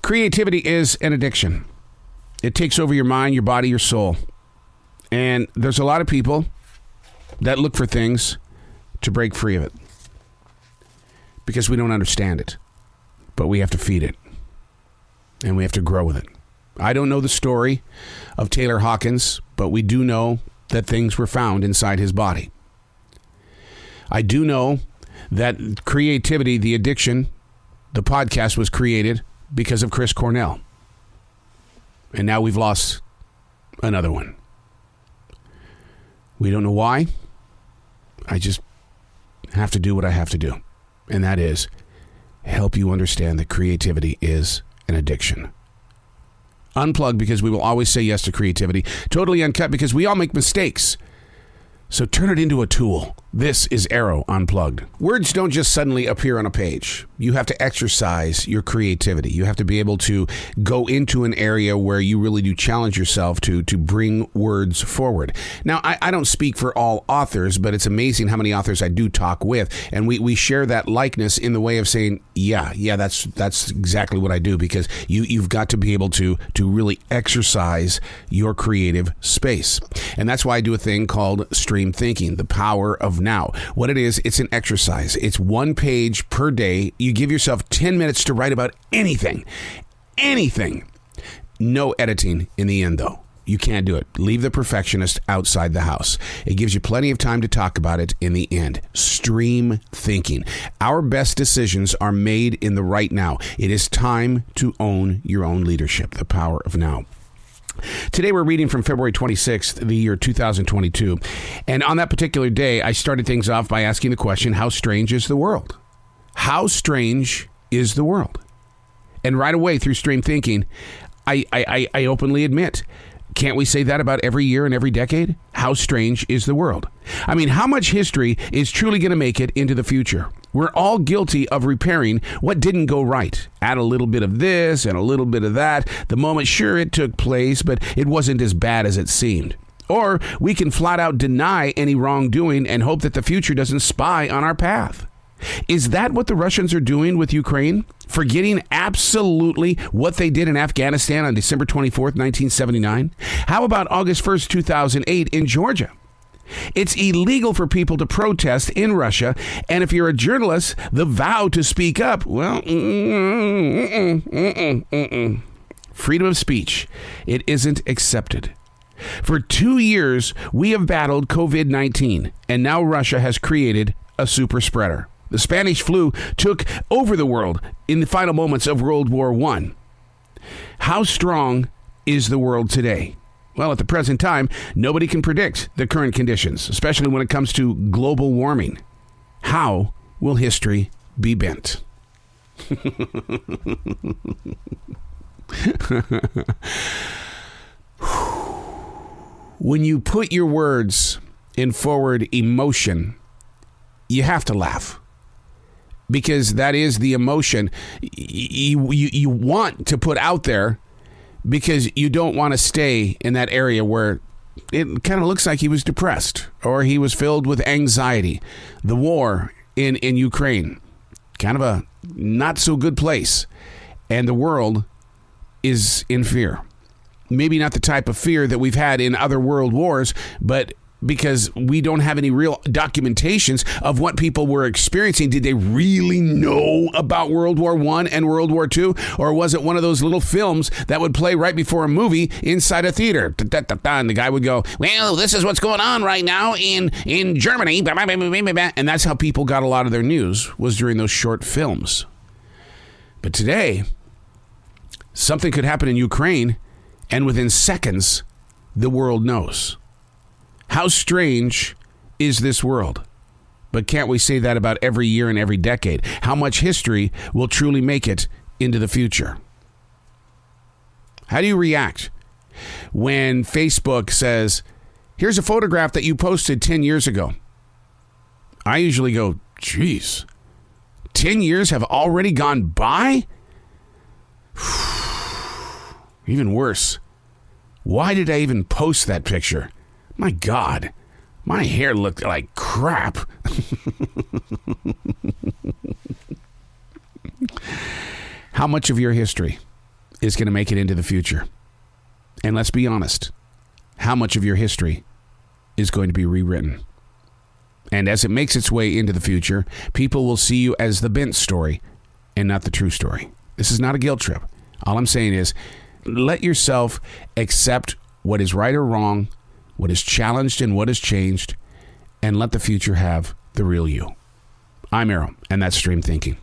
Creativity is an addiction. It takes over your mind, your body, your soul. And there's a lot of people that look for things to break free of it because we don't understand it, but we have to feed it and we have to grow with it. I don't know the story of Taylor Hawkins, but we do know that things were found inside his body. I do know that creativity, the addiction, the podcast was created because of Chris Cornell. And now we've lost another one. We don't know why. I just have to do what I have to do. And that is help you understand that creativity is an addiction. Unplugged because we will always say yes to creativity. Totally uncut because we all make mistakes. So turn it into a tool. This is Arroe Unplugged. Words don't just suddenly appear on a page. You have to exercise your creativity. You have to be able to go into an area where you really do challenge yourself to bring words forward. Now, I don't speak for all authors, but it's amazing how many authors I do talk with. And we share that likeness in the way of saying, yeah, that's exactly what I do, because you've got to be able to really exercise your creative space. And that's why I do a thing called Stream Thinking, the power of now. What it is, it's an exercise. It's 1 page per day. You give yourself 10 minutes to write about anything. No editing in the end, though. You can't do it. Leave the perfectionist outside the house. It gives you plenty of time to talk about it in the end. Stream thinking. Our best decisions are made in the right now. It is time to own your own leadership. The power of now. Today we're reading from February 26th, the year 2022. And on that particular day, I started things off by asking the question, how strange is the world? How strange is the world? And right away through Stream Thinking, I openly admit, can't we say that about every year and every decade? How strange is the world? I mean, how much history is truly going to make it into the future? We're all guilty of repairing what didn't go right. Add a little bit of this and a little bit of that. The moment, sure, it took place, but it wasn't as bad as it seemed. Or we can flat out deny any wrongdoing and hope that the future doesn't spy on our path. Is that what the Russians are doing with Ukraine? Forgetting absolutely what they did in Afghanistan on December 24th, 1979? How about August 1st, 2008 in Georgia? It's illegal for people to protest in Russia, and if you're a journalist, the vow to speak up, well, freedom of speech, it isn't accepted. For 2 years, we have battled COVID-19, and now Russia has created a super spreader. The Spanish flu took over the world in the final moments of World War I. How strong is the world today? Well, at the present time, nobody can predict the current conditions, especially when it comes to global warming. How will history be bent? When you put your words in forward emotion, you have to laugh. Because that is the emotion you want to put out there, because you don't want to stay in that area where it kind of looks like he was depressed or he was filled with anxiety. The war in Ukraine, kind of a not so good place. And the world is in fear. Maybe not the type of fear that we've had in other world wars, but because we don't have any real documentations of what people were experiencing. Did they really know about World War I and World War II? Or was it one of those little films that would play right before a movie inside a theater? And the guy would go, well, this is what's going on right now in Germany. And that's how people got a lot of their news, was during those short films. But today, something could happen in Ukraine, and within seconds, the world knows. How strange is this world? But can't we say that about every year and every decade? How much history will truly make it into the future? How do you react when Facebook says, here's a photograph that you posted 10 years ago? I usually go, geez, 10 years have already gone by? Even worse, why did I even post that picture? My God, my hair looked like crap. How much of your history is going to make it into the future. And let's be honest, how much of your history is going to be rewritten? And as it makes its way into the future, people will see you as the bent story and not the true story. This is not a guilt trip. All I'm saying is, let yourself accept what is right or wrong, what is challenged and what is changed, and let the future have the real you. I'm Arroe, and that's Stream Thinking.